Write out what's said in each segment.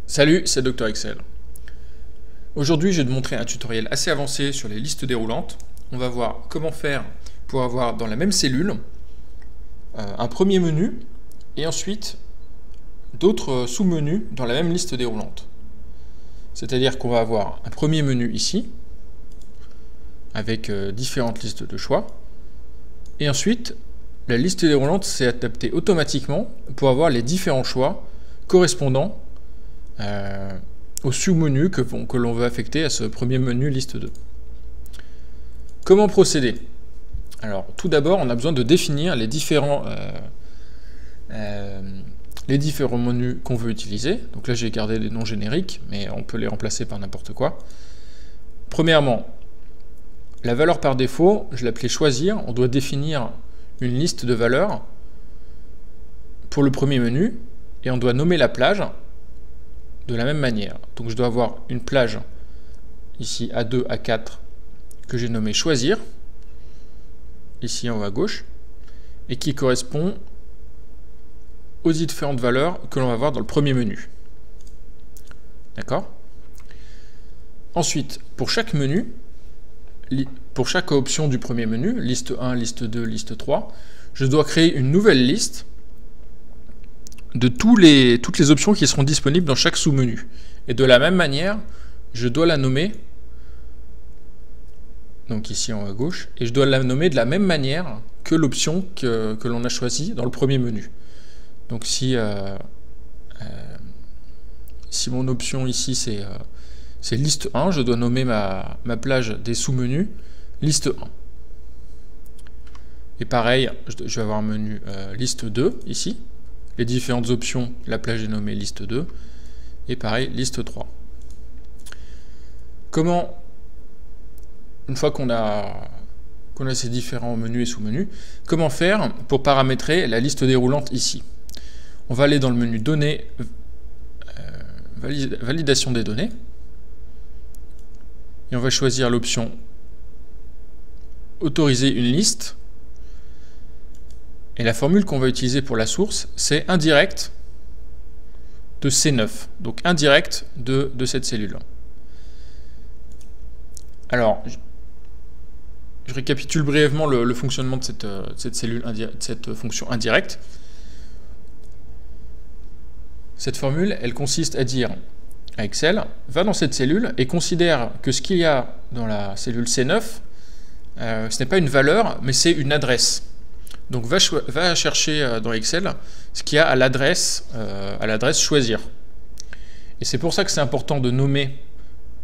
Salut, c'est Dr Excel. Aujourd'hui, je vais te montrer un tutoriel assez avancé sur les listes déroulantes. On va voir comment faire pour avoir dans la même cellule un premier menu et ensuite d'autres sous-menus dans la même liste déroulante. C'est-à-dire qu'on va avoir un premier menu ici avec différentes listes de choix et ensuite la liste déroulante s'est adaptée automatiquement pour avoir les différents choix correspondant au sous-menu que l'on veut affecter à ce premier menu liste 2. Comment procéder? Alors, tout d'abord, on a besoin de définir les différents menus qu'on veut utiliser. Donc là, j'ai gardé les noms génériques, mais on peut les remplacer par n'importe quoi. Premièrement, la valeur par défaut, je l'appelais choisir. On doit définir une liste de valeurs pour le premier menu, et on doit nommer la plage de la même manière. Donc je dois avoir une plage ici A2, A4 que j'ai nommé choisir, ici en haut à gauche, et qui correspond aux différentes valeurs que l'on va voir dans le premier menu. D'accord? Ensuite, pour chaque menu, pour chaque option du premier menu, liste 1, liste 2, liste 3, je dois créer une nouvelle liste de toutes les options qui seront disponibles dans chaque sous-menu. Et de la même manière, je dois la nommer, donc ici en haut à gauche, et je dois la nommer de la même manière que l'option que l'on a choisie dans le premier menu. Donc si mon option ici c'est liste 1, je dois nommer ma plage des sous-menus liste 1. Et pareil, je vais avoir un menu liste 2 ici. Les différentes options, la plage est nommée liste 2, et pareil, liste 3. Comment, une fois qu'on a ces différents menus et sous-menus, comment faire pour paramétrer la liste déroulante ici? On va aller dans le menu données, validation des données, et on va choisir l'option autoriser une liste. Et la formule qu'on va utiliser pour la source, c'est indirect de C9, donc indirect de cette cellule. Alors, je récapitule brièvement le fonctionnement de cette cellule, cette fonction indirecte. Cette formule, elle consiste à dire à Excel, va dans cette cellule et considère que ce qu'il y a dans la cellule C9, ce n'est pas une valeur, mais c'est une adresse. Donc va chercher dans Excel ce qu'il y a à l'adresse choisir. Et c'est pour ça que c'est important de nommer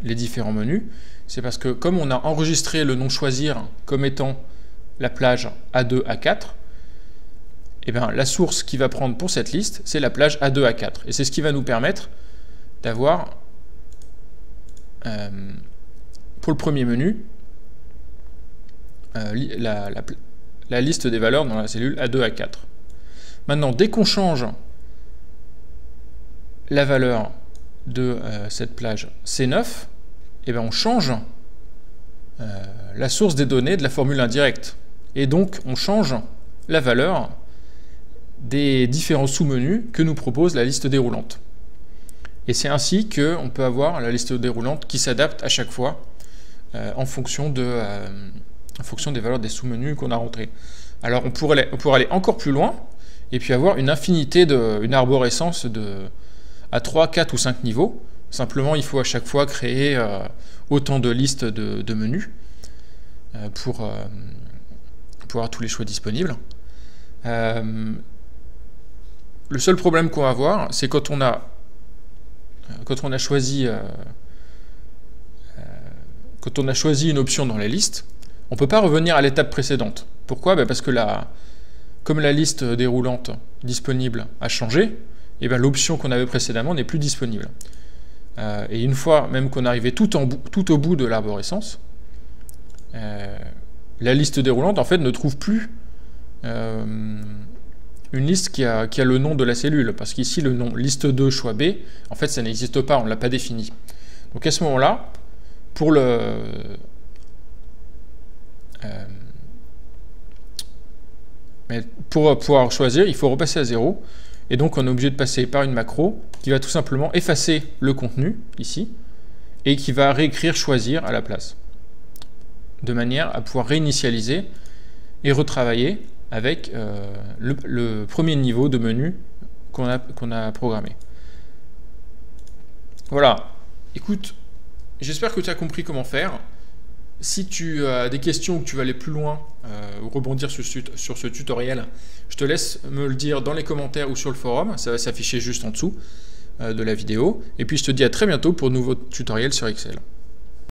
les différents menus. C'est parce que comme on a enregistré le nom choisir comme étant la plage A2, A4, et bien la source qui va prendre pour cette liste, c'est la plage A2, A4. Et c'est ce qui va nous permettre d'avoir, pour le premier menu, la liste des valeurs dans la cellule A2, A4. Maintenant, dès qu'on change la valeur de cette plage C9, eh bien on change la source des données de la formule indirecte. Et donc, on change la valeur des différents sous-menus que nous propose la liste déroulante. Et c'est ainsi qu'on peut avoir la liste déroulante qui s'adapte à chaque fois en fonction des valeurs des sous-menus qu'on a rentrés. Alors on pourrait aller encore plus loin et puis avoir une infinité une arborescence à 3, 4 ou 5 niveaux. Simplement, il faut à chaque fois créer autant de listes de menus pour avoir tous les choix disponibles. Le seul problème qu'on va avoir, c'est quand on a choisi une option dans la liste, on ne peut pas revenir à l'étape précédente. Pourquoi? Parce que comme la liste déroulante disponible a changé, et l'option qu'on avait précédemment n'est plus disponible. Et une fois même qu'on arrivait tout au bout de l'arborescence, la liste déroulante en fait ne trouve plus une liste qui a le nom de la cellule, parce qu'ici le nom liste 2 choix B, en fait ça n'existe pas, on ne l'a pas défini. Donc à ce moment-là, mais pour pouvoir choisir, il faut repasser à 0, Et donc on est obligé de passer par une macro qui va tout simplement effacer le contenu, ici, et qui va réécrire choisir à la place, de manière à pouvoir réinitialiser et retravailler avec le premier niveau de menu qu'on a programmé. Voilà, écoute, j'espère que tu as compris comment faire. Si tu as des questions ou que tu veux aller plus loin ou rebondir sur ce tutoriel, je te laisse me le dire dans les commentaires ou sur le forum, ça va s'afficher juste en dessous de la vidéo. Et puis je te dis à très bientôt pour de nouveaux tutoriels sur Excel.